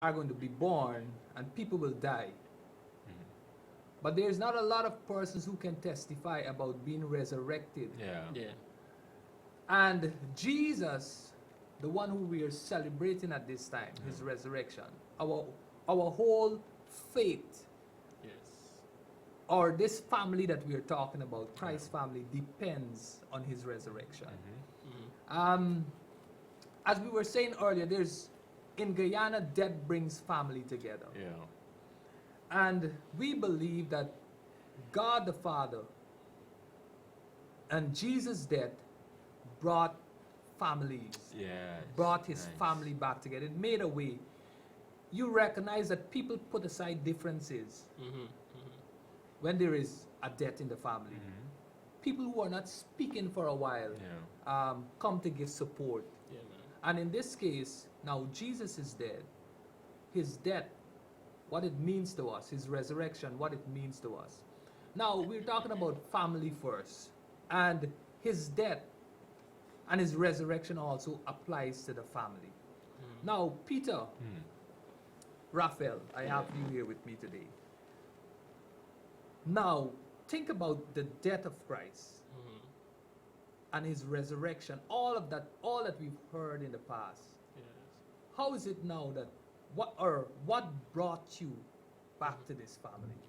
are going to be born and people will die. But there's not a lot of persons who can testify about being resurrected. Yeah. Yeah. And Jesus, the one who we are celebrating at this time, his resurrection, our, our whole faith, Yes. or this family that we are talking about, Christ's family, depends on his resurrection. Um, as we were saying earlier, there's in Guyana, death brings family together. Yeah. And we believe that God the Father and Jesus' death brought families, Yes. brought his Nice. family back together. It made a way. You recognize that people put aside differences when there is a death in the family. People who are not speaking for a while Yeah. come to give support. Yeah, man. And in this case, now Jesus is dead. His death, what it means to us, his resurrection, what it means to us. Now, we're talking about family first. And his death and his resurrection also applies to the family. Now, Peter, Raphael, I have you here with me today. Now, think about the death of Christ and his resurrection, all of that, all that we've heard in the past. Yes. How is it now that what brought you back to this family,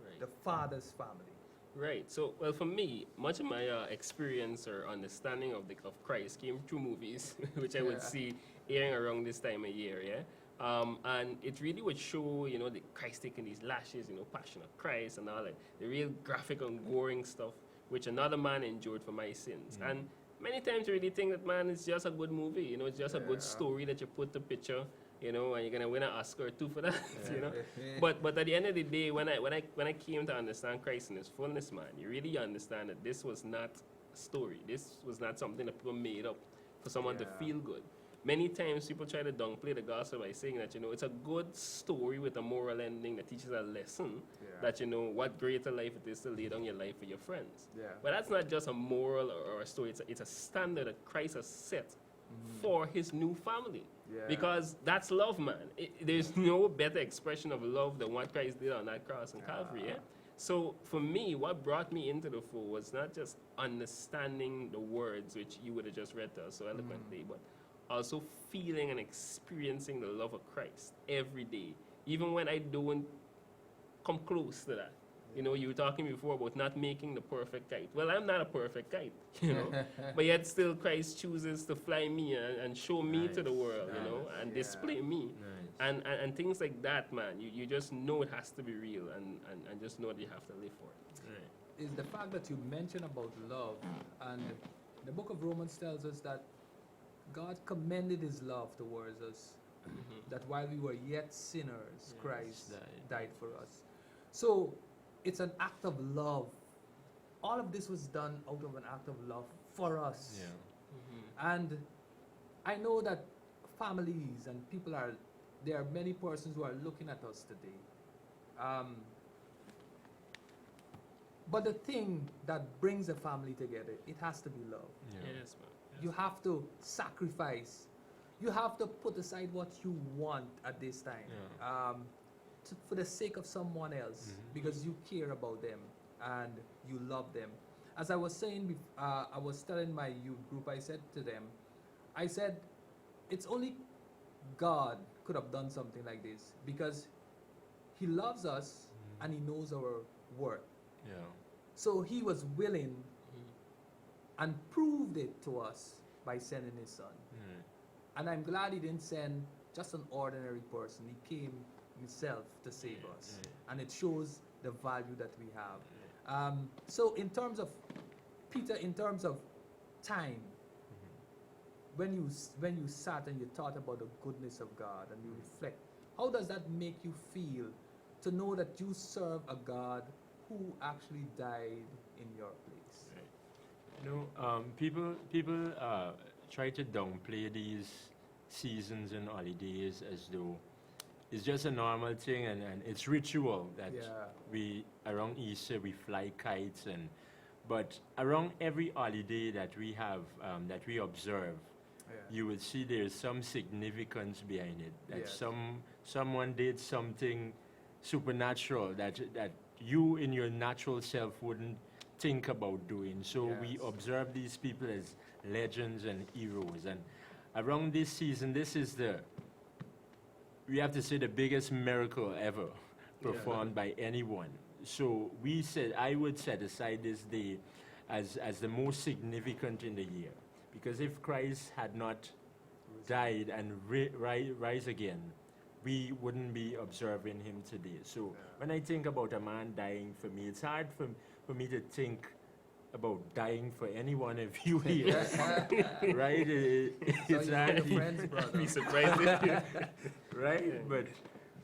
Right. the Father's family? Right. So, well, for me, much of my experience or understanding of Christ came through movies, which I would Yeah. see airing around this time of year, yeah? And it really would show, the Christ taking these lashes, Passion of Christ and all that, the real graphic and goring stuff, which another man endured for my sins. And many times you really think that, man, it's just a good movie, it's just a good Yeah. story that you put the picture, and you're gonna win an Oscar or two for that, you know. Yeah. But at the end of the day, when I came to understand Christ in his fullness, man, you really understand that this was not a story. This was not something that people made up for someone to Yeah. feel good. Many times people try to downplay the gospel by saying that, it's a good story with a moral ending that teaches a lesson Yeah. that, what greater life it is to lay down your life for your friends. Yeah. But that's not just a moral or a story. It's a standard that Christ has set for his new family. Yeah. Because that's love, man. There's no better expression of love than what Christ did on that cross in Calvary, yeah? So for me, what brought me into the fold was not just understanding the words, which you would have just read to us so eloquently, but also feeling and experiencing the love of Christ every day, even when I don't come close to that. You were talking before about not making the perfect kite. Well, I'm not a perfect kite, but yet still Christ chooses to fly me and show me to the Nice, world, and display me. Nice. And things like that, man, you just know it has to be real and just know that you have to live for it. Right. Is the fact that you mentioned about love, and the book of Romans tells us that God commended his love towards us, that while we were yet sinners, Christ died for us. So it's an act of love. All of this was done out of an act of love for us. Yeah. And I know that families and people there are many persons who are looking at us today. But the thing that brings a family together, it has to be love. Yeah. Yes, man. You have to sacrifice. You have to put aside what you want at this time Yeah. for the sake of someone else, because you care about them and you love them. As I was saying, I was telling my youth group, I said to them, I said, it's only God could have done something like this, because he loves us and he knows our worth. Yeah. So he was willing and proved it to us by sending his son. Right. And I'm glad he didn't send just an ordinary person. He came himself to save us. And it shows the value that we have. So in terms of, Peter, in terms of time, when you sat and you thought about the goodness of God and you reflect, how does that make you feel to know that you serve a God who actually died in your place? People try to downplay these seasons and holidays as though it's just a normal thing, and it's ritual that Yeah. we around Easter we fly kites, but around every holiday that we have that we observe, you will see there's some significance behind it. That Yes. someone did something supernatural that you in your natural self wouldn't think about doing. So we Yes. observe these people as legends and heroes. And around this season, this is we have to say, the biggest miracle ever performed by anyone. So I would set aside this day as the most significant in the year. Because if Christ had not died and rise again, we wouldn't be observing him today. So when I think about a man dying for me, it's hard for me to think about dying for any one of you here, right? So It's you hard, were your friends, brother. Be surprised if right? Yeah. But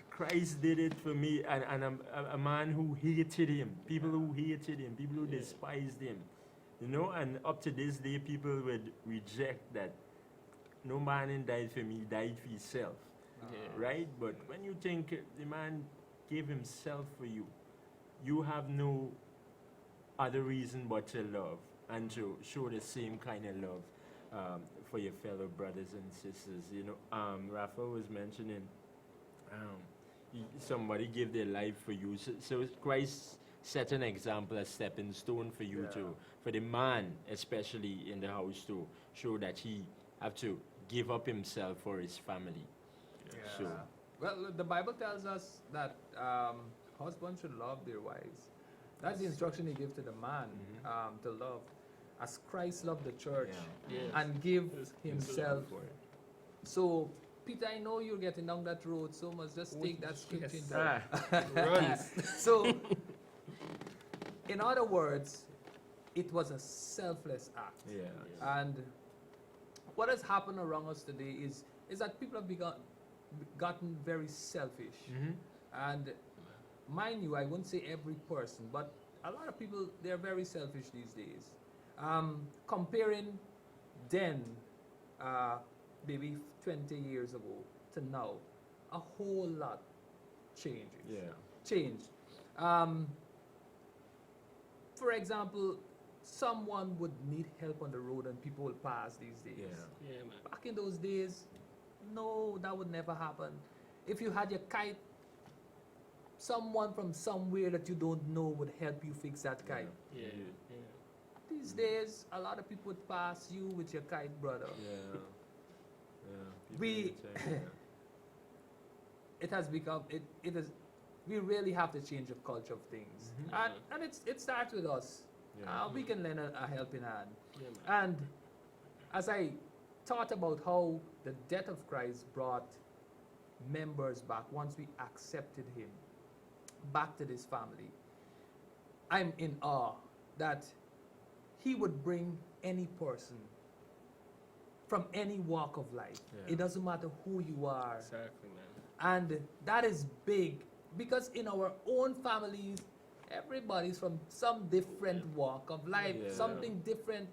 Christ did it for me, and a man who hated him, people who hated him, people who Yeah. despised him, you know, and up to this day, people would reject that. No man in died for me, he died for himself, Yeah. right? But when you think the man gave himself for you, you have no other reason but to love and to show the same kind of love for your fellow brothers and sisters. You know, Rafa was mentioning somebody gave their life for you. So Christ set an example, a stepping stone for you Yeah. for the man, especially in the house, to show that he have to give up himself for his family. So, Well, the Bible tells us that husbands should love their wives. That's the instruction he gives to the man, to love, as Christ loved the church yeah. Yes. and give Yes, himself. for it. So, Peter, I know you're getting down that road so much. Just take that scripture. Yes. into- Runs. So, in other words, it was a selfless act. Yeah. And what has happened around us today is that people have gotten very selfish. Mhm. And mind you, I wouldn't say every person, but a lot of people, they're very selfish these days. Comparing then, maybe 20 years ago to now, a whole lot changes. Yeah. Changed. For example, someone would need help on the road and people will pass these days. Yeah. Yeah, man. Back in those days, no, that would never happen. If you had your kite, someone from somewhere that you don't know would help you fix that kite. Yeah. Yeah. These days, a lot of people would pass you with your kite, brother. Yeah. Yeah. We- People would say, It has become, it is, we really have to change the culture of things. Mhm. And it starts with us. yeah. We can lend a helping hand. Yeah, man. And as I thought about how the death of Christ brought members back once we accepted him back to this family, I'm in awe that he would bring any person from any walk of life. Yeah. It doesn't matter who you are. Exactly, man. And that is big because in our own families, everybody's from some different walk of life, Yeah. something different,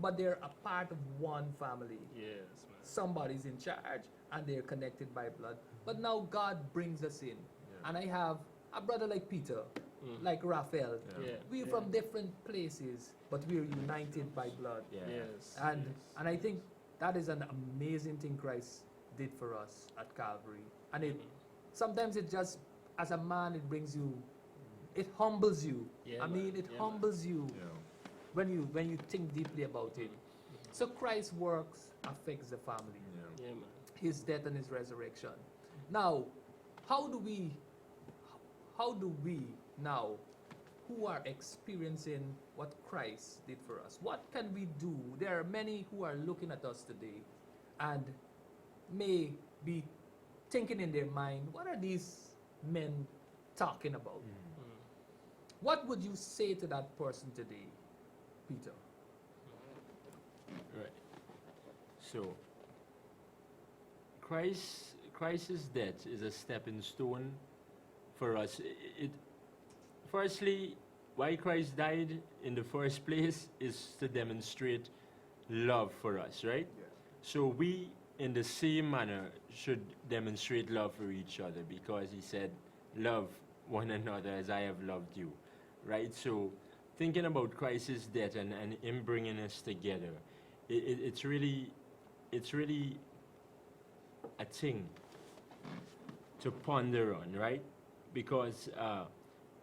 but they're a part of one family. Yes, man. Somebody's in charge and they're connected by blood. But now God brings us in. Yeah. And I have a brother like Peter, Mm. like Raphael. Yeah. Yeah. We're yeah. from different places, but we're united by blood. Yeah. Yes. And yes. and I think that is an amazing thing Christ did for us at Calvary. And it sometimes it just, as a man, it brings you, it humbles you. Yeah, I mean, man. it Yeah, man. humbles you Yeah. when you think deeply about it. So Christ's works affects the family, Yeah. Yeah, man. his death and his resurrection. Now, how do we now, who are experiencing what Christ did for us, what can we do? There are many who are looking at us today and may be thinking in their mind, what are these men talking about? Mm. What would you say to that person today, Peter? Right. So, Christ's death is a stepping stone for us. Firstly, why Christ died in the first place is to demonstrate love for us, right? So we, in the same manner, should demonstrate love for each other because he said, love one another as I have loved you, right? So thinking about Christ's death and him bringing us together, it's really it's really a thing to ponder on, right? Because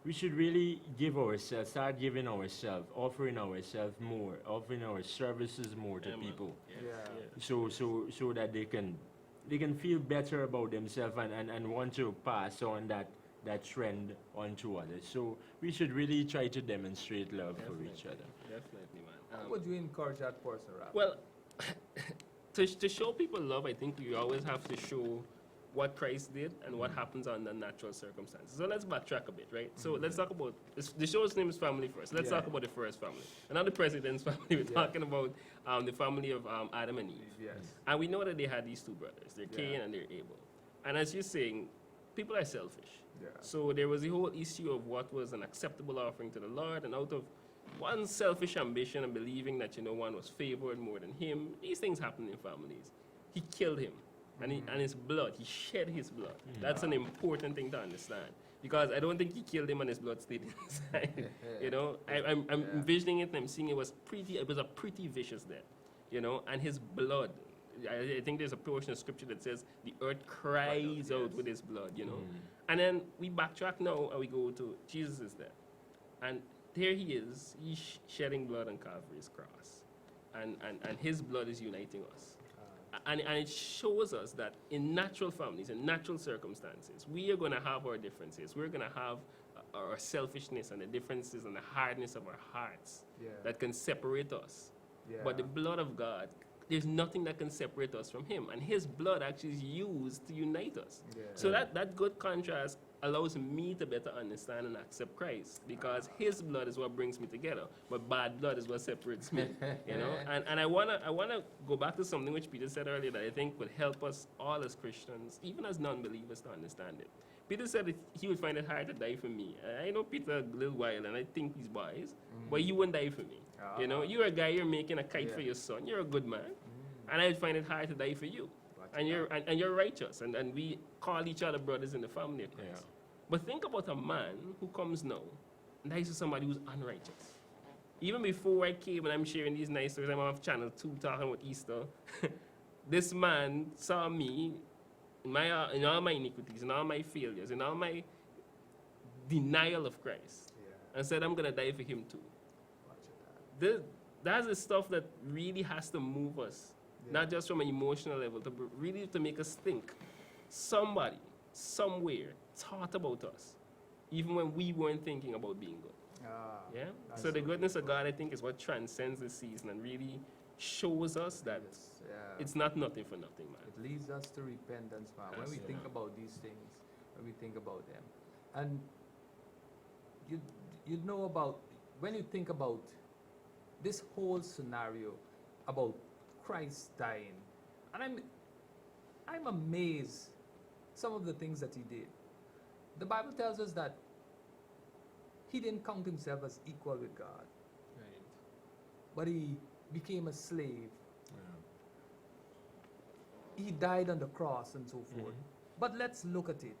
we should really give ourselves, start giving ourselves, offering ourselves more, offering our services more to Yeah, man. people, Yeah. so that they can feel better about themselves and want to pass on that trend on to others. So we should really try to demonstrate love for each other. Definitely, man. How would you encourage that person, Ralph? Well, to show people love, I think we always have to show what Christ did and what happens under natural circumstances. So let's backtrack a bit, right? So let's talk about the show's name is Family First. Let's Yeah. talk about the first family, and not the president's family. We're Yeah. talking about the family of Adam and Eve. Yes. And we know that they had these two brothers. They're Yeah. Cain and they're Abel. And as you're saying, people are selfish. Yeah. So there was the whole issue of what was an acceptable offering to the Lord, and out of one selfish ambition and believing that one was favored more than him, these things happen in families. He killed him, and his blood, he shed his blood. That's an important thing to understand, because I don't think he killed him and his blood stayed inside. I'm envisioning it and I'm seeing it was a pretty vicious death, and his blood. I think there's a portion of scripture that says the earth cries out yes. with his blood, And then we backtrack now and we go to Jesus' death. And there he is, he's shedding blood on Calvary's cross. And his blood is uniting us. And it shows us that in natural families, in natural circumstances, we are going to have our differences. We're going to have our selfishness and the differences and the hardness of our hearts Yeah. that can separate us. Yeah. But the blood of God, there's nothing that can separate us from him. And his blood actually is used to unite us. Yeah. So that good contrast allows me to better understand and accept Christ, because his blood is what brings me together, but bad blood is what separates me. And I wanna go back to something which Peter said earlier that I think would help us all as Christians, even as non-believers, to understand it. Peter said that he would find it hard to die for me. I know Peter a little while, and I think he's wise, but he wouldn't die for me. You're a guy, you're making a kite for Yeah. your son, you're a good man, and I would find it hard to die for you. And you're righteous, and we call each other brothers in the family of Christ. Yeah. But think about a man who comes now and dies to somebody who's unrighteous. Even before I came and I'm sharing these nice stories, I'm on Channel 2 talking about Easter. This man saw me in all my iniquities, in all my failures, in all my denial of Christ, Yeah. and said, I'm going to die for him too. Watch it, That's the stuff that really has to move us, not just from an emotional level, really to make us think. Somebody, somewhere, thought about us, even when we weren't thinking about being good. Yeah? That's So the so goodness of God, I think, is what transcends the season and really shows us that Yes, yeah. it's not nothing for nothing, man. It leads us to repentance, man. When we Yes, think yeah. about these things, when we think about them, and you know about when you think about this whole scenario about Christ dying, and I'm amazed some of the things that he did. The Bible tells us that he didn't count himself as equal with God, but he became a slave. He died on the cross and so forth. But let's look at it.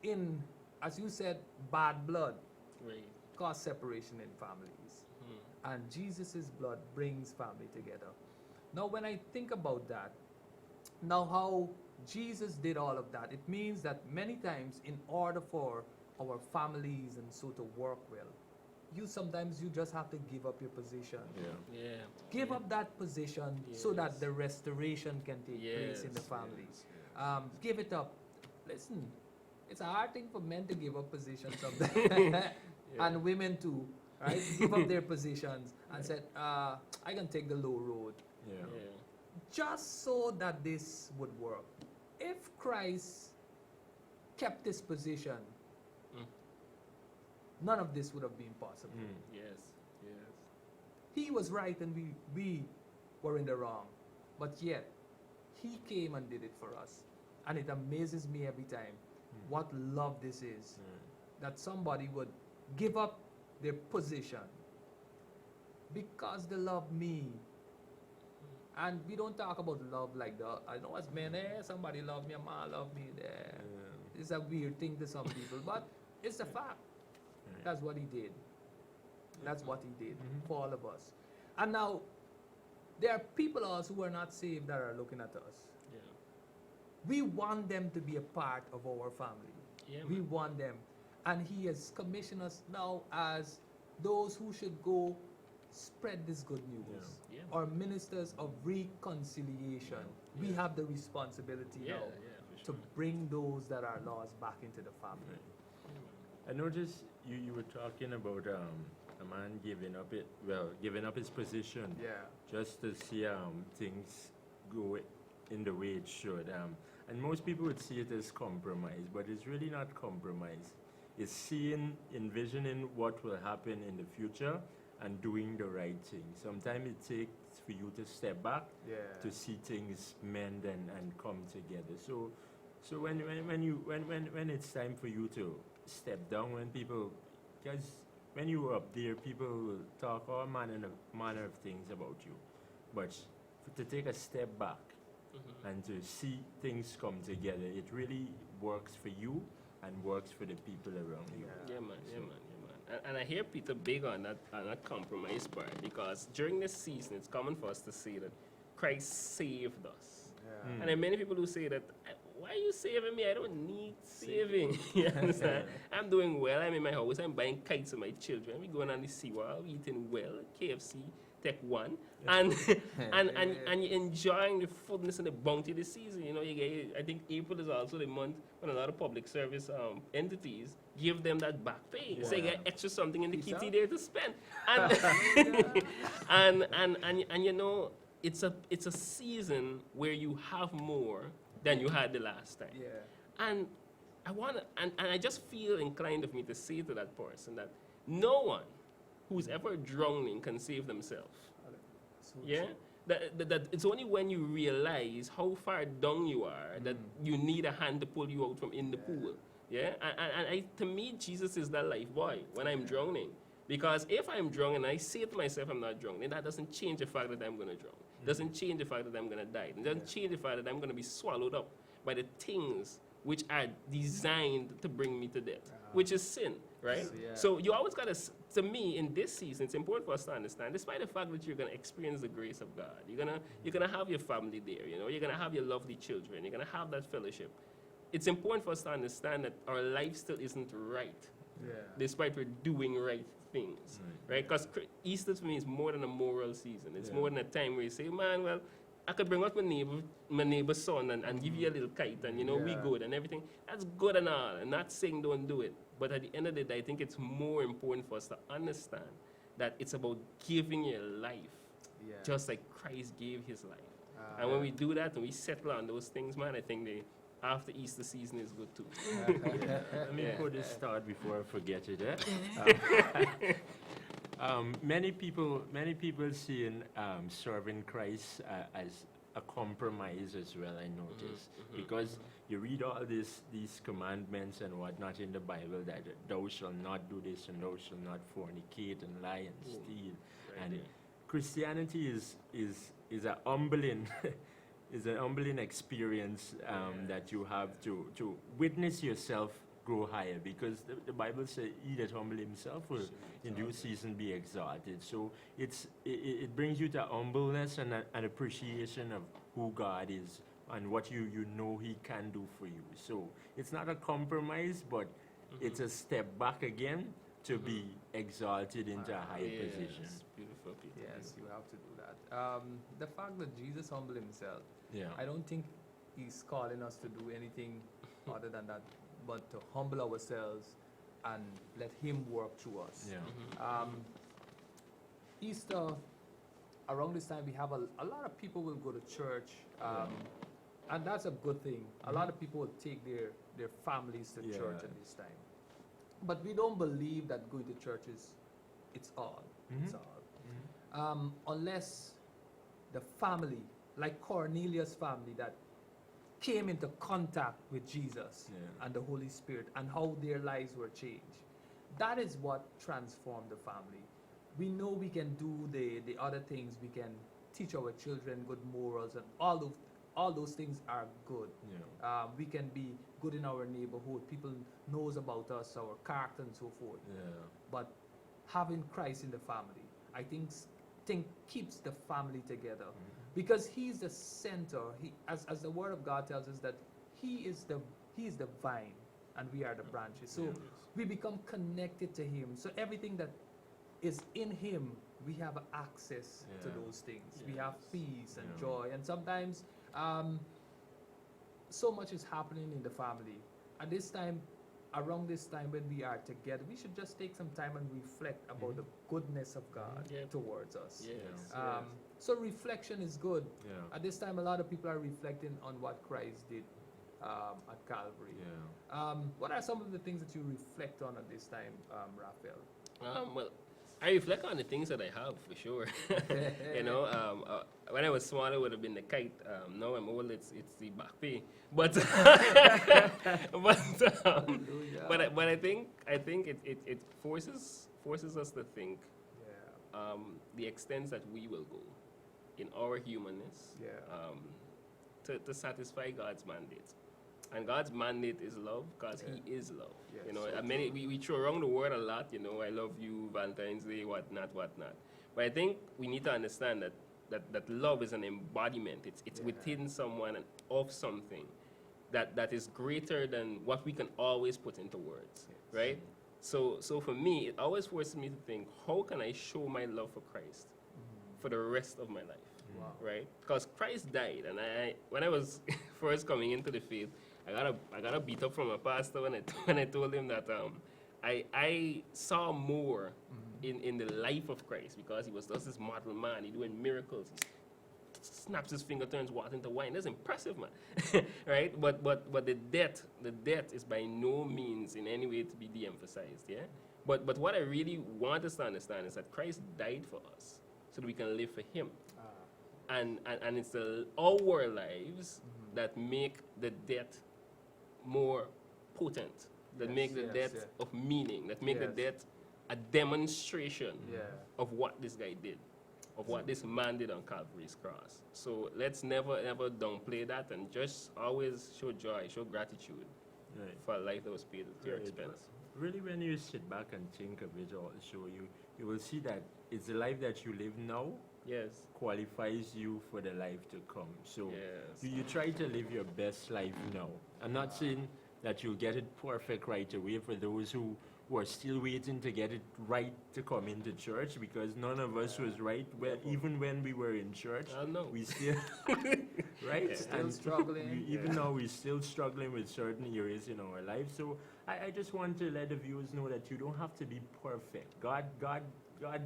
In, as you said, bad blood Right. cause separation in families. And Jesus' blood brings family together. Now, when I think about that, now how Jesus did all of that, it means that many times in order for our families and so to work well, sometimes you just have to give up your position. Yeah. Give up that position so that Yes. the restoration can take place in the Yes, families. Give it up. Listen, it's a hard thing for men to give up positions sometimes, and women too, right? Give up their positions and said, I can take the low road, Yeah. just so that this would work. If Christ kept his position, none of this would have been possible. Yes. Yes. He was right and we were in the wrong. But yet, he came and did it for us. And it amazes me every time what love this is. That somebody would give up their position because they love me. And we don't talk about love like that. I know as men, somebody love me, a man love me. It's a weird thing to some people, but it's a fact. That's what he did. That's what he did for all of us. And now, there are people also who are not saved that are looking at us. Yeah. We want them to be a part of our family. Yeah, We man. want them. And he has commissioned us now as those who should go spread this good news. Yeah. Or ministers of reconciliation. We have the responsibility Yeah, now for to sure. bring those that are lost back into the family. I noticed you were talking about a man giving up his position Yeah. just to see things go in the way it should. And most people would see it as compromise, but it's really not compromise. It's seeing, envisioning what will happen in the future and doing the right thing. Sometimes it takes for you to step back Yeah. to see things mend and come together. So when it's time for you to step down, because when you're up there, people will talk all manner of things about you, but to take a step back and to see things come together, it really works for you and works for the people around you. Yeah, man. Yeah, man. Yeah, man. And I hear Peter big on that compromise part, because during this season, it's common for us to say that Christ saved us. Yeah. And there are many people who say that, why are you saving me? I don't need saving. You understand? I'm doing well. I'm in my house. I'm buying kites for my children. We're going on the SeaWorld, we're eating well, KFC, Tech One, and and you're enjoying the fullness and the bounty of the season. You know, you get, I think April is also the month when a lot of public service entities give them that back pay. So you get extra something in the Peace kitty out. there to spend. And you know, it's a season where you have more than you had the last time. Yeah. And I want to, and I just feel inclined of me to say to that person that no one who's ever drowning can save themselves. So Yeah? true. That it's only when you realize how far down you are that you need a hand to pull you out from in the pool. Yeah? And to me, Jesus is that life boy when I'm drowning. Because if I'm drowning and I say to myself I'm not drowning, that doesn't change the fact that I'm going to drown. Doesn't change the fact that I'm going to die. It doesn't change the fact that I'm going to be swallowed up by the things which are designed to bring me to death, which is sin, right? So, yeah. So you always got to me, in this season, it's important for us to understand, despite the fact that you're going to experience the grace of God, you're gonna have your family there, you know, you're going to have your lovely children, you're going to have that fellowship. It's important for us to understand that our life still isn't right, Yeah. despite we're doing right things, right? Because Easter for me is more than a moral season. It's more than a time where you say, man, well, I could bring out my neighbor's son and give you a little kite and, you know, we Yeah. good and everything. That's good and all. I'm not saying don't do it. But at the end of the day, I think it's more important for us to understand that it's about giving your life Yeah. just like Christ gave his life. And when we do that and we settle on those things, man, I think the after Easter season is good too. Let me Yeah. put this start before I forget it. Many people seeing serving Christ as a compromise as well. I notice because you read all these commandments and whatnot in the Bible that thou shalt not do this and thou shalt not fornicate and lie and steal. Right And there. Christianity is a humbling is an humbling experience that you have to witness yourself grow higher, because the Bible says he that humble himself will in due season be exalted. So it brings you to humbleness and an appreciation of who God is and what you know he can do for you. So it's not a compromise, but it's a step back again to be exalted into a higher position. Yes, beautiful people. Yes, you have to do that. The fact that Jesus humbled himself, Yeah. I don't think he's calling us to do anything other than that, but to humble ourselves and let him work through us. Yeah. Easter, around this time, we have a lot of people will go to church, and that's a good thing. A lot of people will take their families to Yeah. church at this time. But we don't believe that going to church is it's all. It's all. Unless the family, like Cornelius' family, that came into contact with Jesus Yeah. and the Holy Spirit and how their lives were changed. That is what transformed the family. We know we can do the other things. We can teach our children good morals, and all those things are good. Yeah. We can be good in our neighborhood. People knows about us, our character and so forth. Yeah. But having Christ in the family, I think think keeps the family together, because he's the center. As the word of God tells us that he is the vine and we are the branches. So we become connected to him. So everything that is in him, we have access to Yeah. those things. We Yes. have peace and Yeah. joy. And sometimes so much is happening in the family. At this time, around this time when we are together, we should just take some time and reflect about the goodness of God Yep. towards us. Yes. So reflection is good. Yeah. At this time, a lot of people are reflecting on what Christ did at Calvary. Yeah. What are some of the things that you reflect on at this time, Raphael? Well, I reflect on the things that I have for sure. You know, when I was small, it would have been the kite. Now I'm old, it's the back pay. But but I think it forces us to think Yeah. the extent that we will go in our humanness Yeah. to satisfy God's mandate. And God's mandate is love because Yeah. He is love. Yes. You know, So and many we throw around the word a lot. You know, I love you, Valentine's Day, whatnot. But I think we need to understand that love is an embodiment. It's Yeah. within someone and of something that is greater than what we can always put into words, Yes. right? So for me, it always forces me to think, how can I show my love for Christ for the rest of my life? Wow. Right? Because Christ died, and when I was first coming into the faith, I got a beat up from a pastor when I told him that I saw more in the life of Christ, because he was just this model man. He doing miracles. He snaps his finger, turns water into wine. That's impressive, man. Right? But the death is by no means in any way to be de-emphasized. Yeah. But what I really want us to understand is that Christ died for us so that we can live for Him. And it's our lives that make the death more potent, that Yes, make the yes, death yeah. of meaning, that make the Yes. death a demonstration Yeah. of what this guy did, of what this man did on Calvary's cross. So let's never ever downplay that, and just always show joy, show gratitude Right. for a life that was paid at your Right. expense. Really, when you sit back and think of it also, you will see that it's the life that you live now Yes. qualifies you for the life to come. So Yes. you try to live your best life now. I'm not saying that you'll get it perfect right away for those who are still waiting to get it right to come into church, because none of us was right even when we were in church. I know. We still right? Still And struggling. even now we're still struggling with certain areas in our life. So I just want to let the viewers know that you don't have to be perfect. God,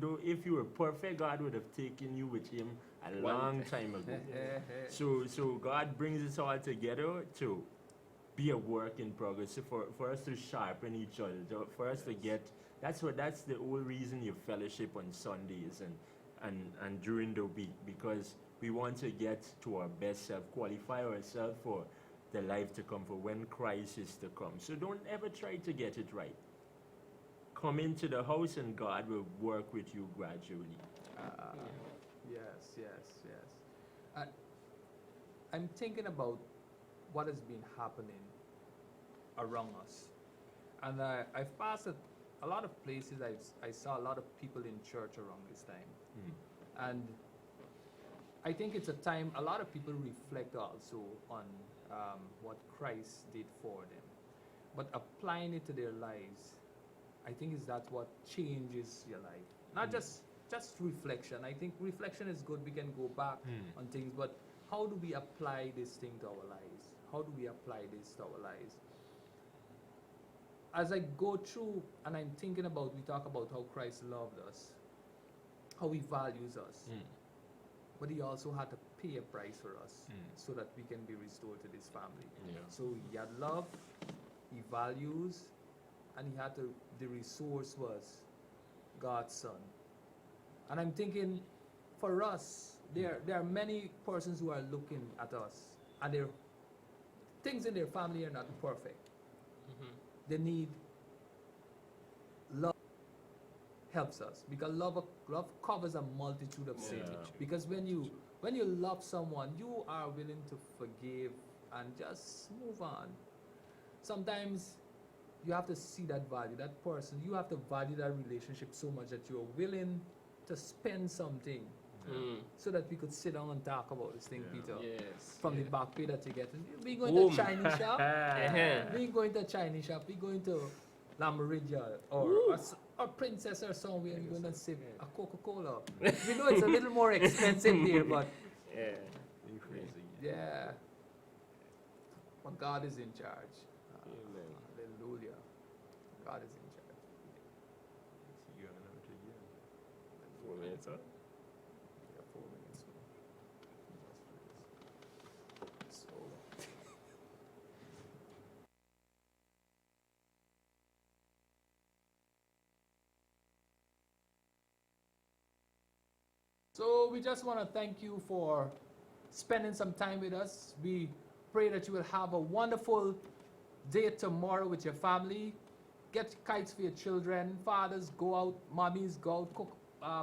though, if you were perfect, God would have taken you with Him a long time ago. So God brings us all together to be a work in progress, so for us to sharpen each other, for us to get. That's the whole reason you fellowship on Sundays and during the week, because we want to get to our best self, qualify ourselves for the life to come, for when Christ is to come. So don't ever try to get it right. Come into the house and God will work with you gradually. Yes. I'm thinking about what has been happening around us, and I've passed a lot of places. I saw a lot of people in church around this time, and I think it's a time a lot of people reflect also on what Christ did for them, but applying it to their lives, I think is that what changes your life. Not just reflection. I think reflection is good. We can go back on things, but how do we apply this thing to our lives? How do we apply this to our lives? As I go through and I'm thinking about, we talk about how Christ loved us, how He values us, but He also had to pay a price for us so that we can be restored to this family. Yeah. So He had love, He values, and He had to, the resource was God's Son. And I'm thinking, for us, there are many persons who are looking at us, and their things in their family are not perfect. They need love. Helps us, because love covers a multitude of sins. Yeah. Because when you love someone, you are willing to forgive and just move on. Sometimes you have to see that value, that person. You have to value that relationship so much that you are willing to spend something so that we could sit down and talk about this thing, Peter. Yes. From the back pay that you get. We going Boom. to Chinese shop. Uh-huh. We going to Chinese shop. We going to Lamarillo or Princess or somewhere. We going to sip a Coca-Cola. We know it's a little more expensive there, but Yeah. yeah. But God is in charge. Amen. Hallelujah. God is in charge. 4 minutes, huh? Yeah, 4 minutes. So. So we just want to thank you for spending some time with us. We pray that you will have a wonderful day tomorrow with your family. Get kites for your children. Fathers, go out. Mommies, go out. Cook,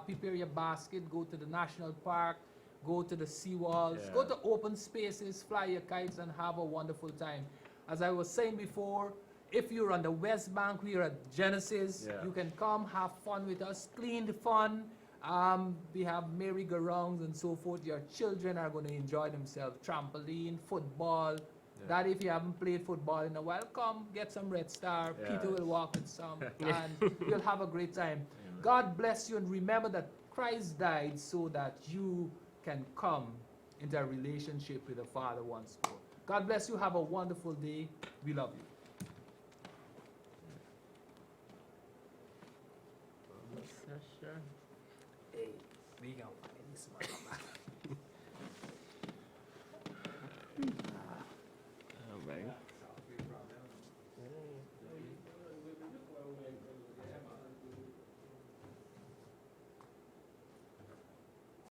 prepare your basket. Go to the national park. Go to the seawalls. Yeah. Go to open spaces. Fly your kites and have a wonderful time. As I was saying before, if you're on the West Bank, we are at Genesis. Yeah. You can come have fun with us. Clean fun. We have merry-go-rounds and so forth. Your children are going to enjoy themselves. Trampoline, football. That if you haven't played football in a while, come get some Red Star. Yeah. Peter will walk with some, and you'll have a great time. God bless you, and remember that Christ died so that you can come into a relationship with the Father once more. God bless you. Have a wonderful day. We love you. Sasha. We go.